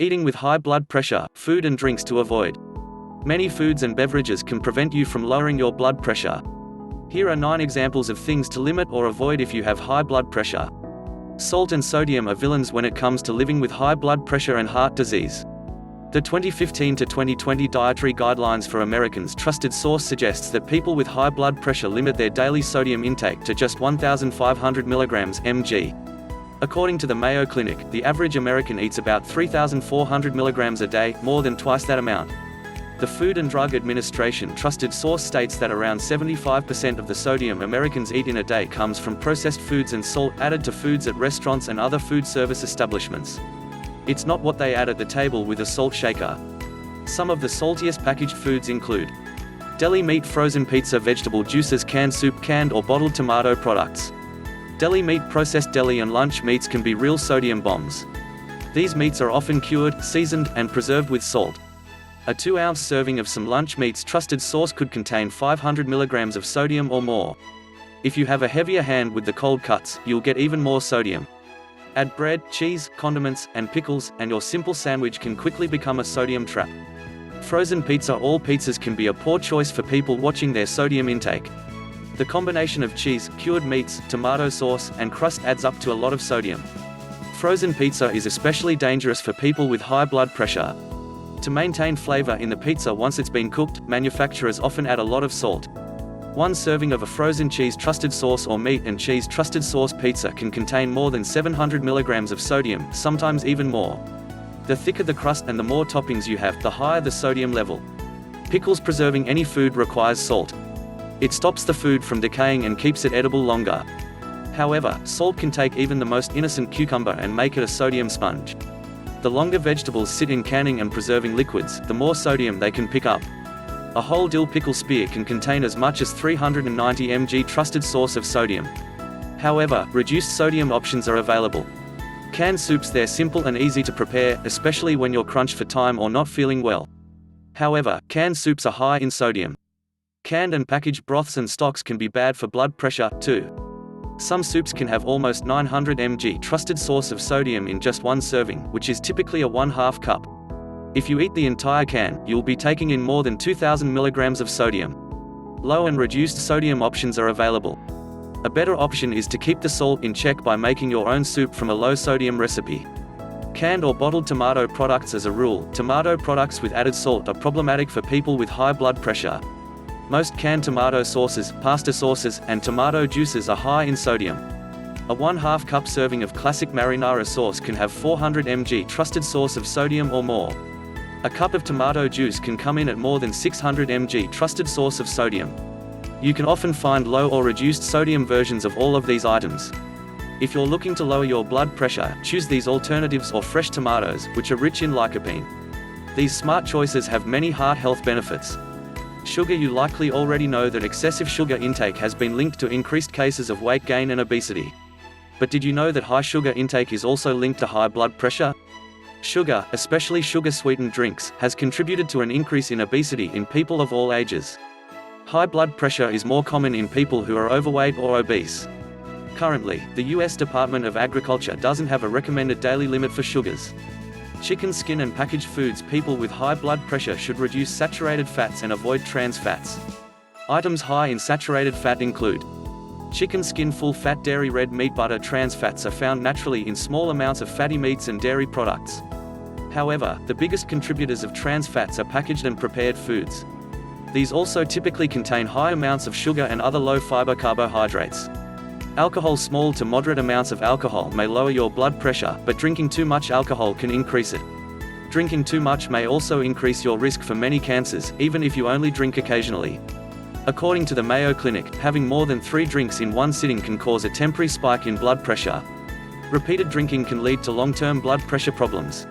Eating with high blood pressure, food and drinks to avoid. Many foods and beverages can prevent you from lowering your blood pressure. Here are 9 examples of things to limit or avoid if you have high blood pressure. Salt and sodium are villains when it comes to living with high blood pressure and heart disease. The 2015 to 2020 Dietary Guidelines for Americans Trusted Source suggests that people with high blood pressure limit their daily sodium intake to just 1,500 milligrams mg. According to the Mayo Clinic, the average American eats about 3,400 milligrams a day, more than twice that amount. The Food and Drug Administration Trusted Source states that around 75% of the sodium Americans eat in a day comes from processed foods and salt added to foods at restaurants and other food service establishments. It's not what they add at the table with a salt shaker. Some of the saltiest packaged foods include deli meat, frozen pizza, vegetable juices, canned soup, canned or bottled tomato products. Deli meat, processed deli and lunch meats can be real sodium bombs. These meats are often cured, seasoned, and preserved with salt. A 2-ounce serving of some lunch meats Trusted Source could contain 500 milligrams of sodium or more. If you have a heavier hand with the cold cuts, you'll get even more sodium. Add bread, cheese, condiments, and pickles, and your simple sandwich can quickly become a sodium trap. Frozen pizza. All pizzas can be a poor choice for people watching their sodium intake. The combination of cheese, cured meats, tomato sauce, and crust adds up to a lot of sodium. Frozen pizza is especially dangerous for people with high blood pressure. To maintain flavor in the pizza once it's been cooked, manufacturers often add a lot of salt. 1 serving of a frozen cheese Trusted Source or meat and cheese Trusted Source pizza can contain more than 700 milligrams of sodium, sometimes even more. The thicker the crust and the more toppings you have, the higher the sodium level. Pickles. Preserving any food requires salt. It stops the food from decaying and keeps it edible longer. However, salt can take even the most innocent cucumber and make it a sodium sponge. The longer vegetables sit in canning and preserving liquids, the more sodium they can pick up. A whole dill pickle spear can contain as much as 390 mg Trusted Source of sodium. However, reduced sodium options are available. Canned soups. They're simple and easy to prepare, especially when you're crunched for time or not feeling well. However, canned soups are high in sodium. Canned and packaged broths and stocks can be bad for blood pressure, too. Some soups can have almost 900 mg Trusted Source of sodium in just 1 serving, which is typically a 1/2 cup. If you eat the entire can, you'll be taking in more than 2,000 milligrams of sodium. Low and reduced sodium options are available. A better option is to keep the salt in check by making your own soup from a low sodium recipe. Canned or bottled tomato products. As a rule, tomato products with added salt are problematic for people with high blood pressure. Most canned tomato sauces, pasta sauces, and tomato juices are high in sodium. A 1/2 cup serving of classic marinara sauce can have 400 mg Trusted Source of sodium or more. A cup of tomato juice can come in at more than 600 mg Trusted Source of sodium. You can often find low or reduced sodium versions of all of these items. If you're looking to lower your blood pressure, choose these alternatives or fresh tomatoes, which are rich in lycopene. These smart choices have many heart health benefits. Sugar. You likely already know that excessive sugar intake has been linked to increased cases of weight gain and obesity. But did you know that high sugar intake is also linked to high blood pressure? Sugar, especially sugar-sweetened drinks, has contributed to an increase in obesity in people of all ages. High blood pressure is more common in people who are overweight or obese. Currently, the U.S. Department of Agriculture doesn't have a recommended daily limit for sugars. Chicken skin and packaged foods. People with high blood pressure should reduce saturated fats and avoid trans fats. Items high in saturated fat include chicken skin, full fat, dairy, red meat, butter. Trans fats are found naturally in small amounts of fatty meats and dairy products. However, the biggest contributors of trans fats are packaged and prepared foods. These also typically contain high amounts of sugar and other low-fiber carbohydrates. Alcohol. Small to moderate amounts of alcohol may lower your blood pressure, but drinking too much alcohol can increase it. Drinking too much may also increase your risk for many cancers, even if you only drink occasionally. According to the Mayo Clinic, having more than 3 drinks in one sitting can cause a temporary spike in blood pressure. Repeated drinking can lead to long-term blood pressure problems.